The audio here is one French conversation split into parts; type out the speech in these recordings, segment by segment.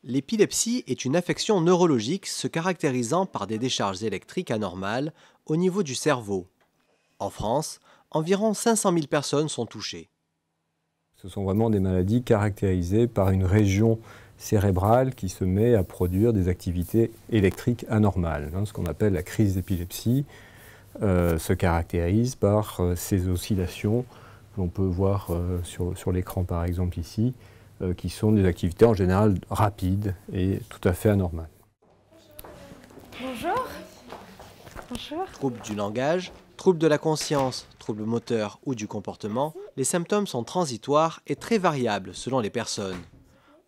L'épilepsie est une affection neurologique se caractérisant par des décharges électriques anormales au niveau du cerveau. En France, environ 500 000 personnes sont touchées. Ce sont vraiment des maladies caractérisées par une région cérébrale qui se met à produire des activités électriques anormales. Ce qu'on appelle la crise d'épilepsie se caractérise par ces oscillations que l'on peut voir sur l'écran par exemple ici, qui sont des activités en général rapides et tout à fait anormales. Bonjour. Bonjour. Troubles du langage, troubles de la conscience, troubles moteurs ou du comportement, les symptômes sont transitoires et très variables selon les personnes.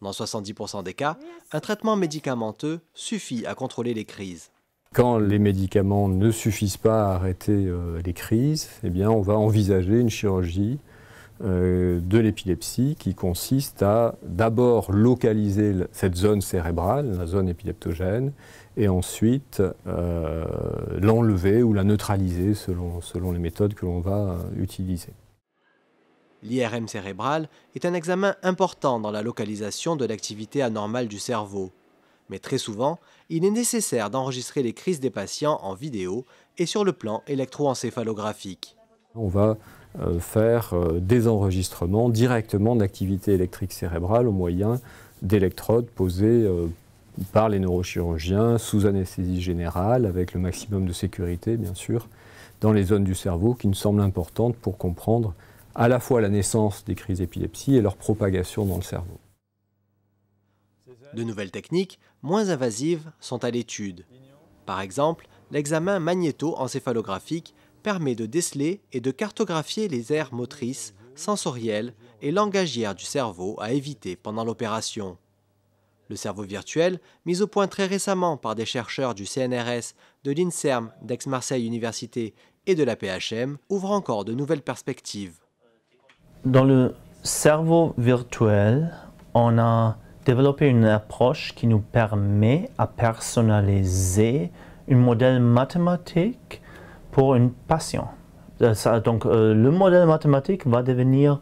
Dans 70% des cas, un traitement médicamenteux suffit à contrôler les crises. Quand les médicaments ne suffisent pas à arrêter les crises, eh bien, on va envisager une chirurgie de l'épilepsie qui consiste à d'abord localiser cette zone cérébrale, la zone épileptogène, et ensuite l'enlever ou la neutraliser selon les méthodes que l'on va utiliser. L'IRM cérébral est un examen important dans la localisation de l'activité anormale du cerveau. Mais très souvent, il est nécessaire d'enregistrer les crises des patients en vidéo et sur le plan électroencéphalographique. On va faire des enregistrements directement d'activité électrique cérébrale au moyen d'électrodes posées par les neurochirurgiens sous anesthésie générale, avec le maximum de sécurité bien sûr, dans les zones du cerveau qui nous semblent importantes pour comprendre à la fois la naissance des crises d'épilepsie et leur propagation dans le cerveau. De nouvelles techniques, moins invasives, sont à l'étude. Par exemple, l'examen magnéto-encéphalographique permet de déceler et de cartographier les aires motrices, sensorielles et langagières du cerveau à éviter pendant l'opération. Le cerveau virtuel, mis au point très récemment par des chercheurs du CNRS, de l'INSERM, d'Aix-Marseille Université et de la PHM, ouvre encore de nouvelles perspectives. Dans le cerveau virtuel, on a développé une approche qui nous permet à personnaliser un modèle mathématique pour un patient. Donc, le modèle mathématique va devenir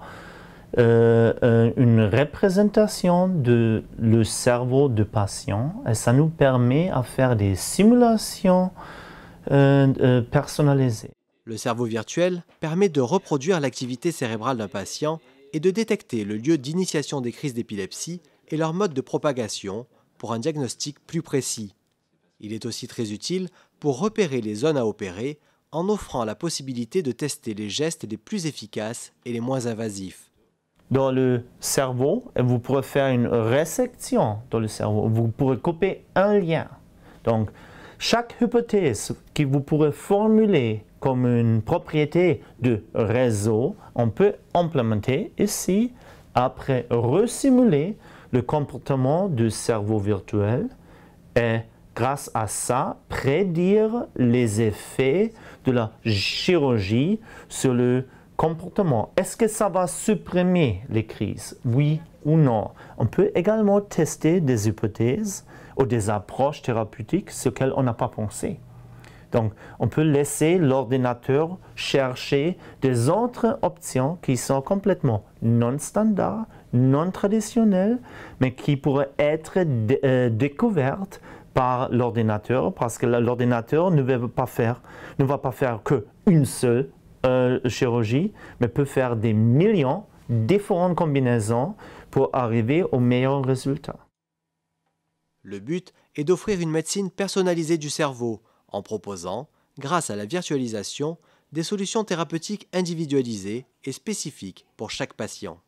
une représentation de le cerveau du patient et ça nous permet à faire des simulations personnalisées. Le cerveau virtuel permet de reproduire l'activité cérébrale d'un patient et de détecter le lieu d'initiation des crises d'épilepsie et leur mode de propagation pour un diagnostic plus précis. Il est aussi très utile pour repérer les zones à opérer en offrant la possibilité de tester les gestes les plus efficaces et les moins invasifs. Dans le cerveau, vous pourrez faire une résection dans le cerveau. Vous pourrez couper un lien. Donc, chaque hypothèse que vous pourrez formuler comme une propriété de réseau, on peut implémenter ici, après resimuler le comportement du cerveau virtuel et grâce à ça, prédire les effets de la chirurgie sur le comportement. Est-ce que ça va supprimer les crises? Oui ou non? On peut également tester des hypothèses ou des approches thérapeutiques sur lesquelles on n'a pas pensé. Donc, on peut laisser l'ordinateur chercher des autres options qui sont complètement non standards, non traditionnelles, mais qui pourraient être découvertes par l'ordinateur, parce que l'ordinateur ne va pas faire qu'une seule chirurgie, mais peut faire des millions de différentes combinaisons pour arriver au meilleur résultat. Le but est d'offrir une médecine personnalisée du cerveau, en proposant, grâce à la virtualisation, des solutions thérapeutiques individualisées et spécifiques pour chaque patient.